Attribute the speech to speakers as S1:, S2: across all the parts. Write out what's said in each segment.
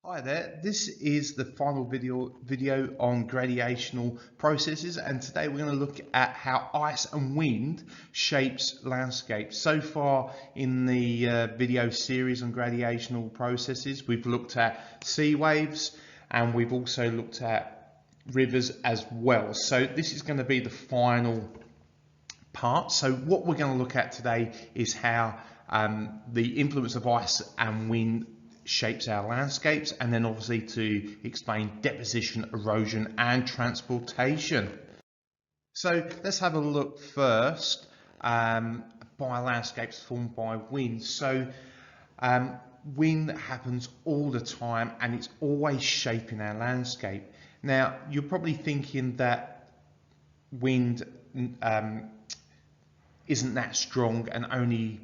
S1: Hi there, this is the final video on gradational processes, and today we're going to look at how ice and wind shapes landscapes. So far in the video series on gradational processes, we've looked at sea waves and we've also looked at rivers as well. So this is going to be the final part. So what we're going to look at today is how the influence of ice and wind shapes our landscapes, and then obviously to explain deposition, erosion and transportation. So let's have a look first by landscapes formed by wind. So wind happens all the time and it's always shaping our landscape. Now you're probably thinking that wind isn't that strong and only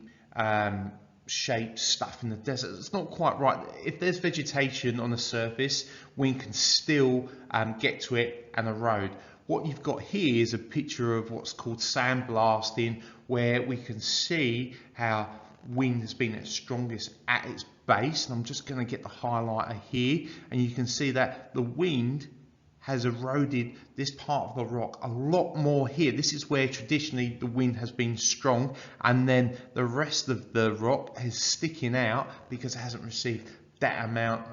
S1: shapes stuff in the desert. It's not quite right. If there's vegetation on the surface, wind can still get to it and erode. What you've got here is a picture of what's called sandblasting, where we can see how wind has been at its strongest at its base. And I'm just going to get the highlighter here, and you can see that the wind has eroded this part of the rock a lot more here. This is where traditionally the wind has been strong, and then the rest of the rock is sticking out because it hasn't received that amount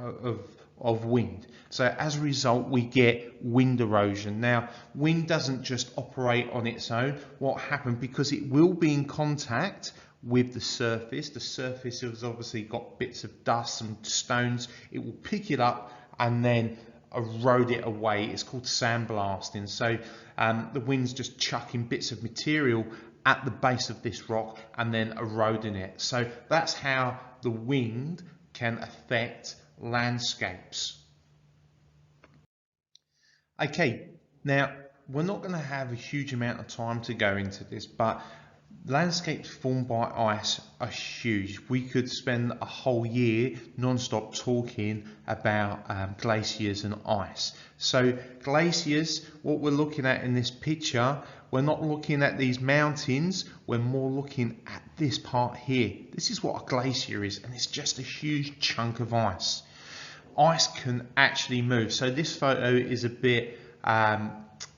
S1: of wind. So as a result, we get wind erosion. Now, wind doesn't just operate on its own. What happened, because it will be in contact with the surface has obviously got bits of dust and stones, it will pick it up and then erode it away. It's called sandblasting. So the wind's just chucking bits of material at the base of this rock and then eroding it. So that's how the wind can affect landscapes. Okay, now we're not going to have a huge amount of time to go into this, but landscapes formed by ice are huge. We could spend a whole year non-stop talking about glaciers and ice. So glaciers, what we're looking at in this picture, we're not looking at these mountains, we're more looking at this part here. This is what a glacier is, and it's just a huge chunk of ice. Ice can actually move. So this photo is a bit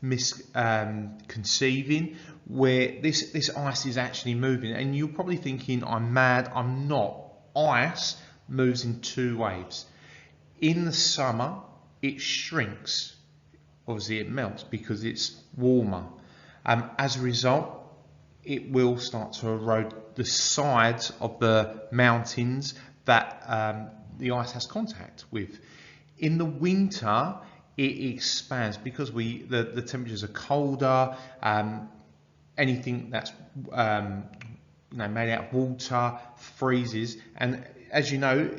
S1: misconceiving, where this ice is actually moving, and you're probably thinking I'm mad. I'm not. Ice moves in two waves. In the summer it shrinks, obviously it melts because it's warmer. As a result, it will start to erode the sides of the mountains that the ice has contact with. In the winter it expands because the temperatures are colder. Anything that's made out of water freezes, and as you know,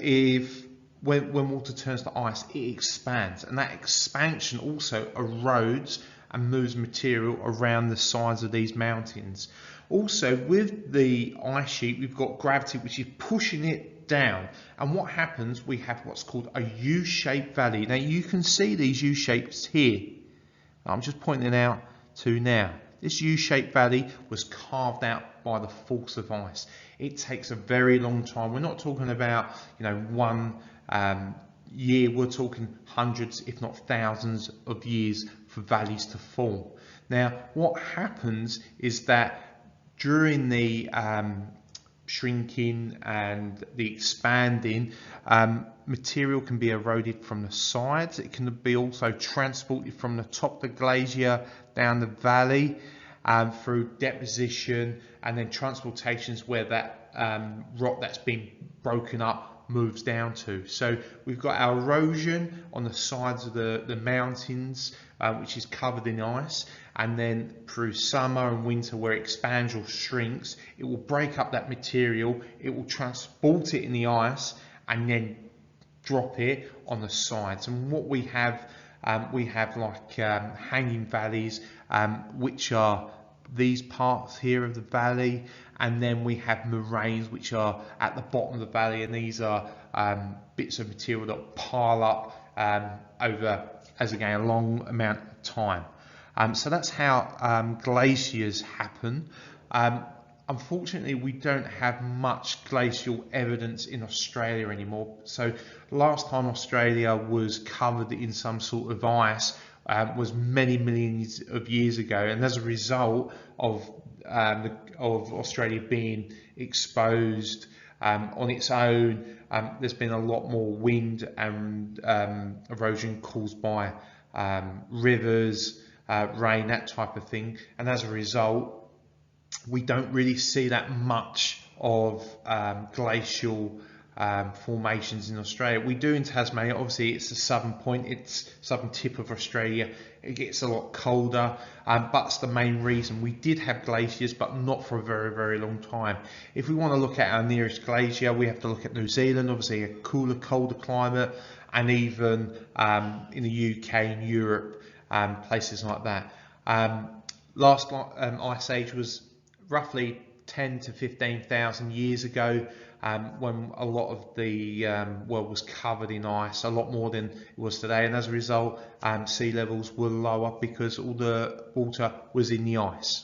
S1: when water turns to ice, it expands, and that expansion also erodes and moves material around the sides of these mountains. Also, with the ice sheet, we've got gravity which is pushing it down, and what happens, we have what's called a U-shaped valley. Now you can see these U-shapes here. I'm just pointing out to now. This U-shaped valley was carved out by the force of ice. It takes a very long time. We're not talking about one year. We're talking hundreds, if not thousands of years for valleys to form. Now what happens is that during the shrinking and the expanding, material can be eroded from the sides. It can be also transported from the top of the glacier down the valley through deposition, and then transportations where that rock that's been broken up moves down to. So we've got our erosion on the sides of the mountains, which is covered in ice, and then through summer and winter where it expands or shrinks, it will break up that material, it will transport it in the ice and then drop it on the sides. And what we have like hanging valleys, which are these parts here of the valley, and then we have moraines which are at the bottom of the valley, and these are bits of material that pile up over, as again, a long amount of time. So that's how glaciers happen. unfortunately, we don't have much glacial evidence in Australia anymore. So last time Australia was covered in some sort of ice was many millions of years ago, and as a result of Australia being exposed on its own, there's been a lot more wind and erosion caused by rivers, rain, that type of thing, and as a result we don't really see that much of glacial formations in Australia. We do in Tasmania. Obviously it's the southern point, it's southern tip of Australia. It gets a lot colder, but that's the main reason. We did have glaciers, but not for a very long time. If we want to look at our nearest glacier, we have to look at New Zealand, obviously a cooler, colder climate, and even in the UK and Europe, places like that. Last ice age was roughly 10 to 15,000 years ago, when a lot of the world was covered in ice, a lot more than it was today, and as a result sea levels were lower because all the water was in the ice.